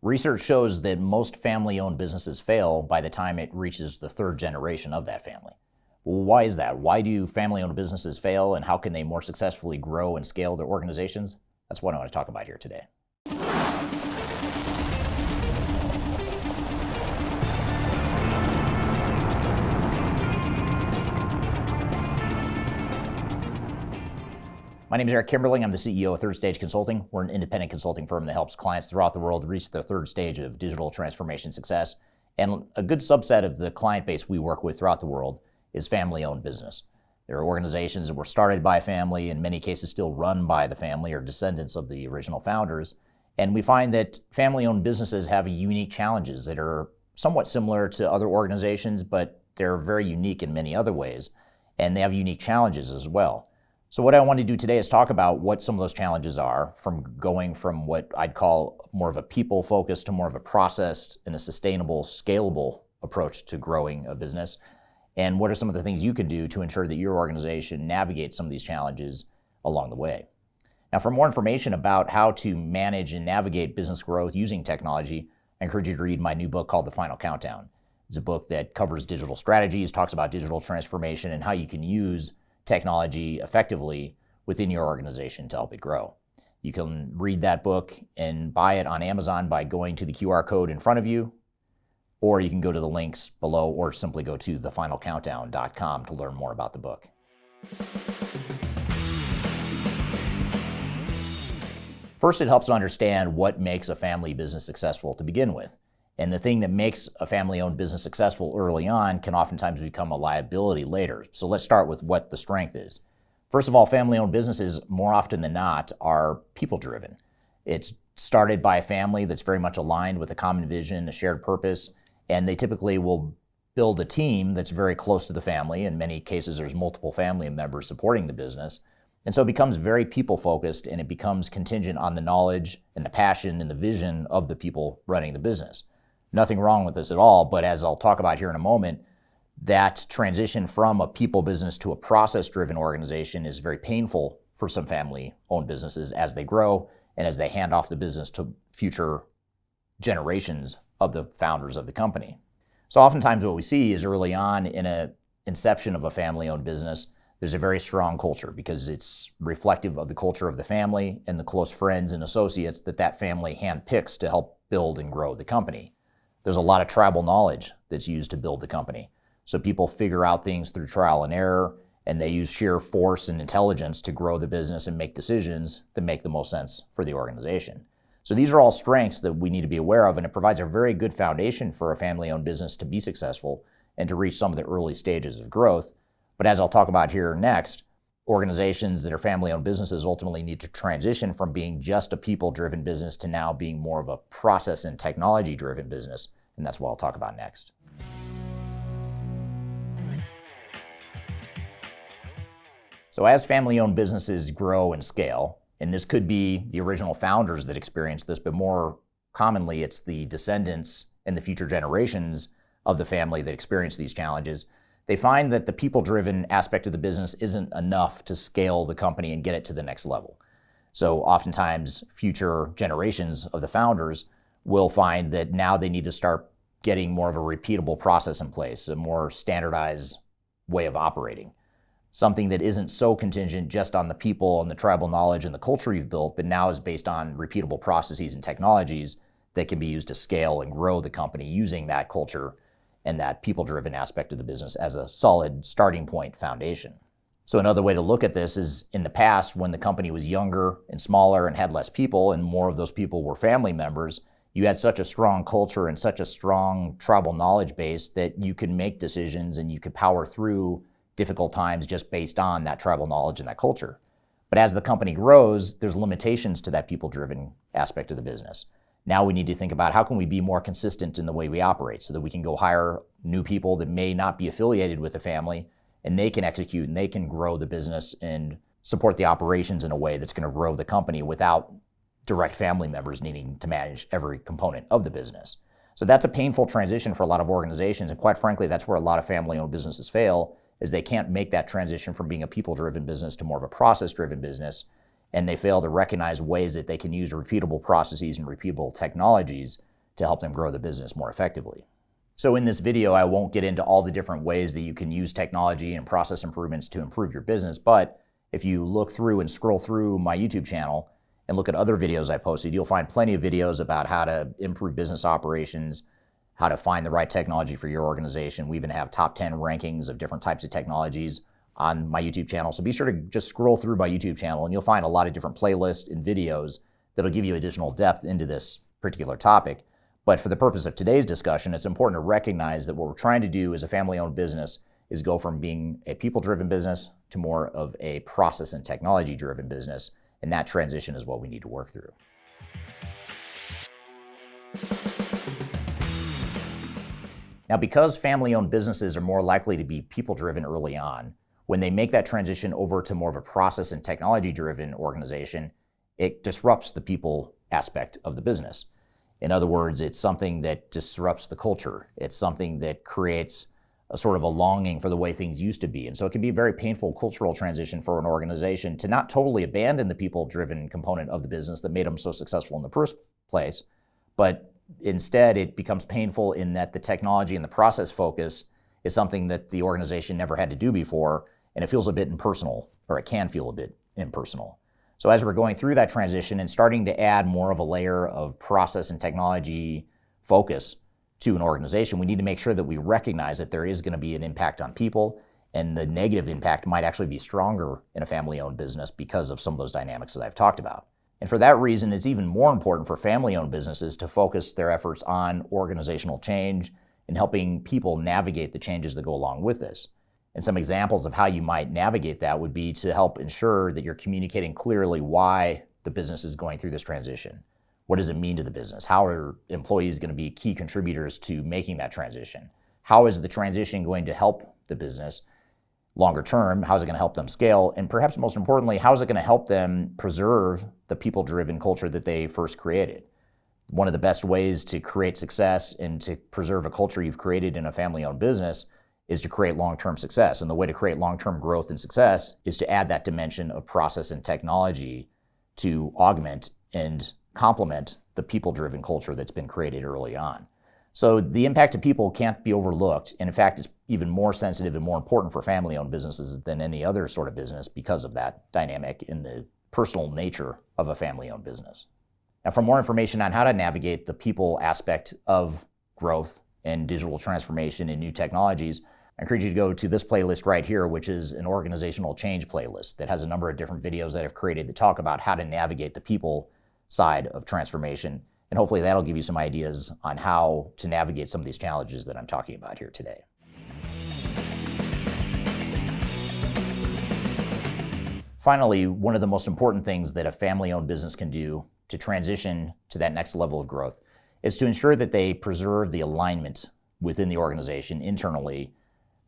Research shows that most family-owned businesses fail by the time it reaches the third generation of that family. Well, why is that? Why do family-owned businesses fail, and how can they more successfully grow and scale their organizations? That's what I want to talk about here today. My name is Eric Kimberling. I'm the CEO of Third Stage Consulting. We're an independent consulting firm that helps clients throughout the world reach their third stage of digital transformation success. And a good subset of the client base we work with throughout the world is family-owned business. There are organizations that were started by a family, in many cases still run by the family or descendants of the original founders. And we find that family-owned businesses have unique challenges that are somewhat similar to other organizations, but they're very unique in many other ways. And they have unique challenges as well. So what I want to do today is talk about what some of those challenges are, from going from what I'd call more of a people focus to more of a processed and a sustainable, scalable approach to growing a business. And what are some of the things you can do to ensure that your organization navigates some of these challenges along the way. Now, for more information about how to manage and navigate business growth using technology, I encourage you to read my new book called The Final Countdown. It's a book that covers digital strategies, talks about digital transformation, and how you can use technology effectively within your organization to help it grow. You can read that book and buy it on Amazon by going to the QR code in front of you, or you can go to the links below, or simply go to thefinalcountdown.com to learn more about the book. First, it helps to understand what makes a family business successful to begin with. And the thing that makes a family-owned business successful early on can oftentimes become a liability later. So let's start with what the strength is. First of all, family-owned businesses, more often than not, are people-driven. It's started by a family that's very much aligned with a common vision, a shared purpose, and they typically will build a team that's very close to the family. In many cases, there's multiple family members supporting the business. And so it becomes very people-focused, and it becomes contingent on the knowledge and the passion and the vision of the people running the business. Nothing wrong with this at all, but as I'll talk about here in a moment, that transition from a people business to a process-driven organization is very painful for some family-owned businesses as they grow and as they hand off the business to future generations of the founders of the company. So oftentimes what we see is early on in an inception of a family-owned business, there's a very strong culture because it's reflective of the culture of the family and the close friends and associates that family handpicks to help build and grow the company. There's a lot of tribal knowledge that's used to build the company. So people figure out things through trial and error, and they use sheer force and intelligence to grow the business and make decisions that make the most sense for the organization. So these are all strengths that we need to be aware of, and it provides a very good foundation for a family-owned business to be successful and to reach some of the early stages of growth. But as I'll talk about here next, organizations that are family-owned businesses ultimately need to transition from being just a people-driven business to now being more of a process and technology-driven business, and that's what I'll talk about next. So as family-owned businesses grow and scale, and this could be the original founders that experience this, but more commonly it's the descendants and the future generations of the family that experience these challenges, they find that the people-driven aspect of the business isn't enough to scale the company and get it to the next level. So oftentimes, future generations of the founders will find that now they need to start getting more of a repeatable process in place, a more standardized way of operating. Something that isn't so contingent just on the people and the tribal knowledge and the culture you've built, but now is based on repeatable processes and technologies that can be used to scale and grow the company using that culture and that people-driven aspect of the business as a solid starting point foundation. So another way to look at this is in the past, when the company was younger and smaller and had less people, and more of those people were family members, you had such a strong culture and such a strong tribal knowledge base that you could make decisions and you could power through difficult times just based on that tribal knowledge and that culture. But as the company grows, there's limitations to that people-driven aspect of the business. Now we need to think about how can we be more consistent in the way we operate so that we can go hire new people that may not be affiliated with the family, and they can execute and they can grow the business and support the operations in a way that's going to grow the company without direct family members needing to manage every component of the business. So that's a painful transition for a lot of organizations, and quite frankly, that's where a lot of family-owned businesses fail, is they can't make that transition from being a people-driven business to more of a process-driven business, and they fail to recognize ways that they can use repeatable processes and repeatable technologies to help them grow the business more effectively. So in this video, I won't get into all the different ways that you can use technology and process improvements to improve your business, but if you look through and scroll through my YouTube channel and look at other videos I posted, you'll find plenty of videos about how to improve business operations, how to find the right technology for your organization. We even have top 10 rankings of different types of technologies on my YouTube channel. So be sure to just scroll through my YouTube channel and you'll find a lot of different playlists and videos that'll give you additional depth into this particular topic. But for the purpose of today's discussion, it's important to recognize that what we're trying to do as a family-owned business is go from being a people-driven business to more of a process and technology-driven business, and that transition is what we need to work through. Now, because family-owned businesses are more likely to be people-driven early on, when they make that transition over to more of a process and technology-driven organization, it disrupts the people aspect of the business. In other words, it's something that disrupts the culture. It's something that creates a sort of a longing for the way things used to be. And so it can be a very painful cultural transition for an organization to not totally abandon the people-driven component of the business that made them so successful in the first place, but instead it becomes painful in that the technology and the process focus is something that the organization never had to do before, and it feels a bit impersonal, or it can feel a bit impersonal. So as we're going through that transition and starting to add more of a layer of process and technology focus to an organization, we need to make sure that we recognize that there is going to be an impact on people, and the negative impact might actually be stronger in a family-owned business because of some of those dynamics that I've talked about. And for that reason, it's even more important for family-owned businesses to focus their efforts on organizational change and helping people navigate the changes that go along with this. And some examples of how you might navigate that would be to help ensure that you're communicating clearly why the business is going through this transition. What does it mean to the business? How are employees going to be key contributors to making that transition? How is the transition going to help the business longer term? How is it going to help them scale? And perhaps most importantly, how is it going to help them preserve the people-driven culture that they first created? One of the best ways to create success and to preserve a culture you've created in a family-owned business is to create long-term success. And the way to create long-term growth and success is to add that dimension of process and technology to augment and complement the people-driven culture that's been created early on. So the impact to people can't be overlooked. And in fact, it's even more sensitive and more important for family-owned businesses than any other sort of business because of that dynamic in the personal nature of a family-owned business. Now, for more information on how to navigate the people aspect of growth and digital transformation and new technologies, I encourage you to go to this playlist right here, which is an organizational change playlist that has a number of different videos that I've created that talk about how to navigate the people side of transformation. And hopefully that'll give you some ideas on how to navigate some of these challenges that I'm talking about here today. Finally, one of the most important things that a family-owned business can do to transition to that next level of growth is to ensure that they preserve the alignment within the organization internally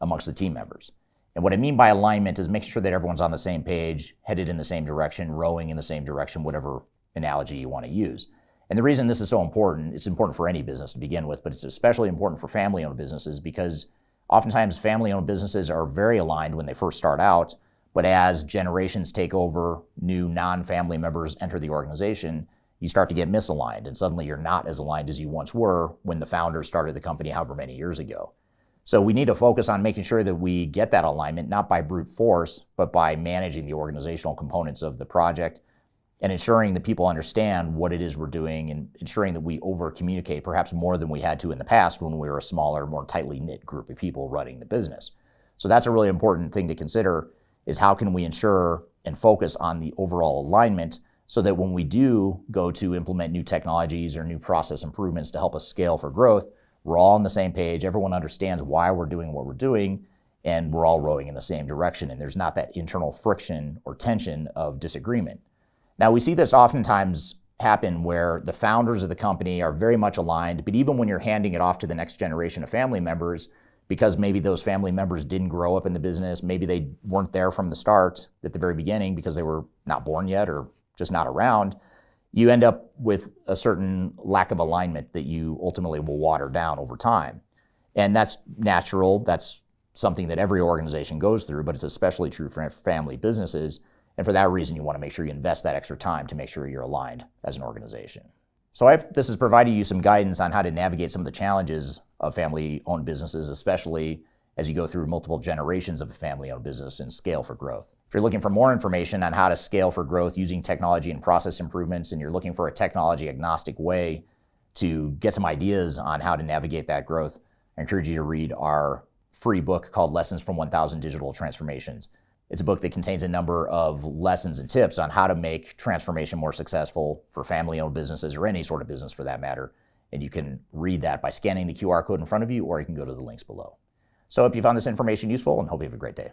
amongst the team members. And what I mean by alignment is making sure that everyone's on the same page, headed in the same direction, rowing in the same direction, whatever analogy you want to use. And the reason this is so important, it's important for any business to begin with, but it's especially important for family-owned businesses because oftentimes family-owned businesses are very aligned when they first start out, but as generations take over, new non-family members enter the organization, you start to get misaligned, and suddenly you're not as aligned as you once were when the founders started the company however many years ago. So we need to focus on making sure that we get that alignment, not by brute force, but by managing the organizational components of the project and ensuring that people understand what it is we're doing and ensuring that we over-communicate perhaps more than we had to in the past when we were a smaller, more tightly knit group of people running the business. So that's a really important thing to consider, is how can we ensure and focus on the overall alignment so that when we do go to implement new technologies or new process improvements to help us scale for growth, we're all on the same page, everyone understands why we're doing what we're doing, and we're all rowing in the same direction, and there's not that internal friction or tension of disagreement. Now, we see this oftentimes happen where the founders of the company are very much aligned, but even when you're handing it off to the next generation of family members, because maybe those family members didn't grow up in the business, maybe they weren't there from the start at the very beginning because they were not born yet or just not around, you end up with a certain lack of alignment that you ultimately will water down over time. And that's natural. That's something that every organization goes through, but it's especially true for family businesses. And for that reason, you want to make sure you invest that extra time to make sure you're aligned as an organization. So I hope this has provided you some guidance on how to navigate some of the challenges of family-owned businesses, especially as you go through multiple generations of a family-owned business and scale for growth. If you're looking for more information on how to scale for growth using technology and process improvements, and you're looking for a technology-agnostic way to get some ideas on how to navigate that growth, I encourage you to read our free book called Lessons from 1,000 Digital Transformations. It's a book that contains a number of lessons and tips on how to make transformation more successful for family-owned businesses or any sort of business for that matter. And you can read that by scanning the QR code in front of you, or you can go to the links below. So I hope you found this information useful and hope you have a great day.